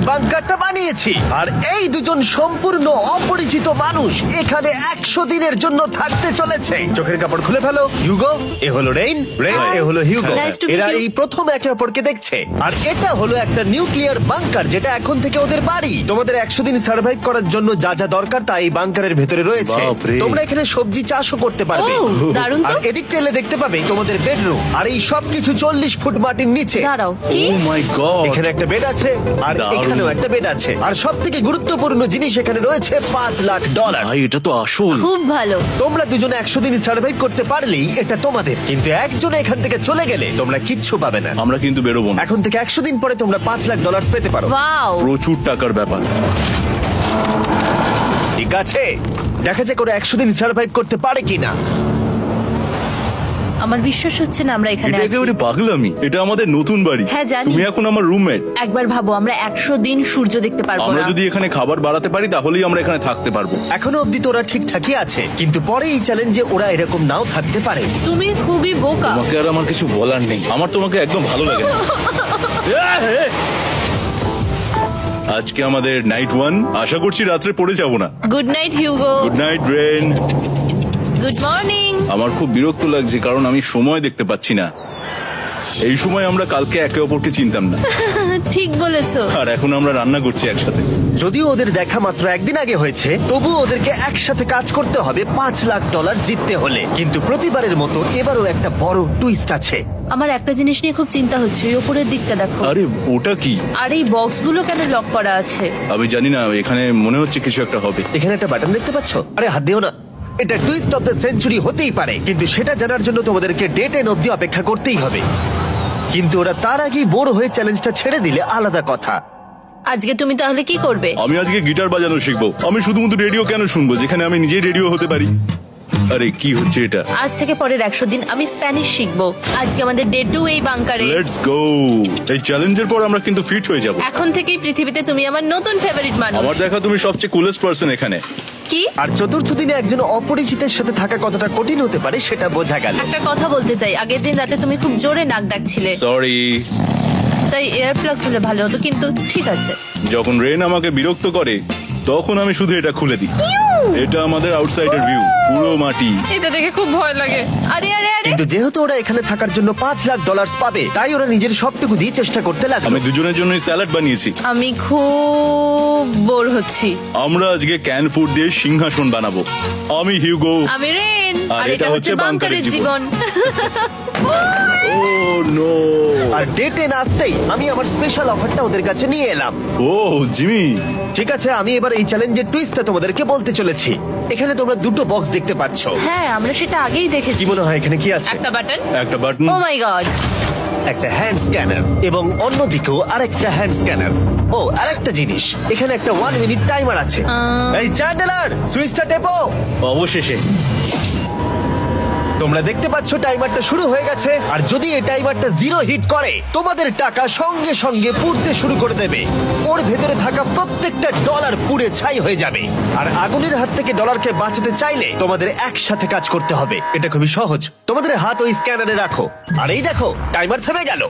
বাংকারটা বানিয়েছি। আর এই দুজন সম্পূর্ণ অপরিচিত মানুষ এখানে 100 দিনের জন্য থাকতে চলেছে। চোখের কাপড় খুলে ফেলো। হিউগো, এ হলো রেইন, এ হলো হিউগো। Nice to meet এরা you. এই প্রথম একে অপরকে দেখছে। আর এটা হলো একটা নিউক্লিয়ার বাংকার, যেটা এখন থেকে ওদের বাড়ি। তোমাদের 100 দিন সার্ভাইভ করার জন্য যা যা দরকার তা এই বাংকারের ভেতরে রয়েছে। বাপরে। তোমরা এখানে সবজি চাষও করতে পারবে। ও, দারুণ তো। আর এদিক টেলে দেখতে পাবে তোমাদের বেডরুম। আর এই সবকিছু 40 ফুট মাটির নিচে। দাঁড়াও, কি? ও মাই গড, এখানে একটা বেড আছে, আর দারুণ। এখানেও একটা বেড আছে। আর সব থেকে গুরুত্বপূর্ণ জিনিস এখানে রয়েছে $5,00,000। ভাই এটা তো আসল। খুব ভালো। তোমরা দুজনে 100 দিন সার্ভাইভ করতে পারলেই এটা তোমাদের। কিন্তু একজন এখান থেকে চলে গেলে তোমরা কিচ্ছু পাবে না। আমরা কিন্তু বেরোবো না, এখন থেকে 100 দিন পরে তোমরা $5,00,000 পেতে পারো। ওয়াও। প্রচুর টাকার ব্যাপার। ঠিক আছে, দেখা যাক ওরা 100 দিন সার্ভাইভ করতে পারে কিনা। আমার বিশ্বাস হচ্ছে না আমরা এখানে এটা আছি। একেবারে পাগলামি। এটা আমাদের নতুন বাড়ি। হ্যাঁ, জানি। তুমি এখন আমার রুমমেট। একবার ভাবো, আমরা 100 দিন সূর্য দেখতে পারবো আমরা না। যদি এখানে খাবার বাড়াতে পারি তাহলেই আমরা এখানে থাকতে পারবো। এখনো অব্দি তো ওরা ঠিকঠাকই আছে, কিন্তু পরে এই চ্যালেঞ্জে ওরা এরকম নাও থাকতে পারে। তুমি খুবই বোকা। তোমাকে আর আমার কিছু বলার নেই। আমার তোমাকে একদম ভালো লাগে না। আজকে আমাদের নাইট 1। আশা করছি রাত্রে পড়ে যাব না। Good night Hugo. Good night Ren. Good morning. আমার খুব বিরক্ত লাগছে কারণ আমি সময় দেখতে পাচ্ছি না। এই সময় আমরা কালকে একে অপরকে চিনতাম না, ঠিক বলেছো। আর এখন আমরা রান্না করছি একসাথে। যদিও ওদের দেখা মাত্র একদিন আগে হয়েছে, তবুও ওদেরকে একসাথে কাজ করতে হবে $5,00,000 জিততে হলে। কিন্তু প্রতিবারের মতো এবারও একটা বড় টুইস্ট আছে। আমার একটা জিনিস নিয়ে খুব চিন্তা হচ্ছে, ওই উপরের দিকটা দেখো। আরে ওটা কি? আর এই বক্সগুলো কেন লক করা আছে? আমি জানি না, এখানে মনে হচ্ছে কিছু একটা হবে। এখানে একটা বাটন দেখতে পাচ্ছ? আরে হাত দিও না। এটা টুইস্ট অফ দ্য সেঞ্চুরি হতেই পারে, কিন্তু সেটা জানার জন্য তোমাদেরকে ডে 10 অব্দি অপেক্ষা করতেই হবে। কিন্তু ওরা তার আগেই বোর হয়ে চ্যালেঞ্জটা ছেড়ে দিলে আলাদা কথা। আজকে তুমি তাহলে কি করবে? আমি আজকে গিটার বাজানো শিখবো। আমি শুধুমাত্র রেডিও কেন শুনবো যেখানে আমি নিজেই রেডিও হতে পারি? আরে কি হচ্ছে এটা? আজ থেকে পরের 100 দিন আমি স্প্যানিশ শিখবো। আজকে আমাদের ডে 2 এই বাংকারে। Let's go. এই চ্যালেঞ্জের পর আমরা কিন্তু ফিট হয়ে যাব। এখন থেকেই পৃথিবীতে তুমি আমার নতুন ফেভারিট মানুষ। আমার দেখা তুমি সবচেয়ে কুলেস্ট পারসন এখানে। কি? আর চতুর্থ দিনে একজন অপরিচিতের সাথে থাকা কতটা কঠিন হতে পারে সেটা বোঝা গেল। একটা কথা বলতে চাই, আগের দিন রাতে তুমি খুব জোরে নাক ডাকছিলে, সরি। তাই এয়ার প্লাগস হলে ভালো হতো, কিন্তু ঠিক আছে। যখন রেন আমাকে বিরক্ত করে তখন আমি শুধু এটা খুলে দিই। এটা আমাদের আউটসাইডার ভিউ, পুরো মাটি। এটা দেখে খুব ভয় লাগে। আরে আরে আরে, কিন্তু যেহেতু ওরা এখানে থাকার জন্য $5,00,000 পাবে, তাই ওরা নিজের সবটুকু দিয়ে চেষ্টা করতে লাগলো। আমি দুজনের জন্যই স্যালাড বানিয়েছি। আমি খুব বোর হচ্ছি। আমরা আজকে ক্যান ফুড দিয়ে সিংহাসন বানাবো। আমি হিউগো। আমি রেন, আর আর এটা এটা হচ্ছে হচ্ছে বাংকারের বাংকারের জীবন। ও নো। আর ডে 10 আসতেই আমি আমার স্পেশাল অফারটা ওদের কাছে নিয়ে এলাম। ও জিমি। ঠিক আছে, আমি এবার এই চ্যালেঞ্জের টুইস্টটা তোমাদেরকে বলতে চলেছি। এখানে তোমরা দুটো বক্স দেখতে পাচ্ছ। হ্যাঁ, আমরা সেটা আগেই দেখেছি। কি মনে হয় এখানে কি আছে? একটা বাটন। একটা বাটন। ও মাই গড। একটা হ্যান্ড স্ক্যানার, এবং অন্যদিকেও আরেকটা হ্যান্ড স্ক্যানার। ও, আরেকটা জিনিস, এখানে একটা 1 মিনিট টাইমার আছে। এই চ্যান্ডেলার, সুইচটা টেপো। অবশেষে। তোমরা দেখতে পাচ্ছ টাইমারটা শুরু হয়ে গেছে। আর যদি এই টাইমারটা 0 হিট করে, তোমাদের টাকা সঙ্গে সঙ্গে পুড়তে শুরু করে দেবে। ওর ভেতরে থাকা প্রত্যেকটা ডলার পুড়ে ছাই হয়ে যাবে। আর আগুনের হাত থেকে ডলারকে বাঁচাতে চাইলে তোমাদের একসাথে কাজ করতে হবে। এটা খুবই সহজ। তোমাদের হাত ওই স্ক্যানারে রাখো, আর এই দেখো টাইমার থেমে গেল।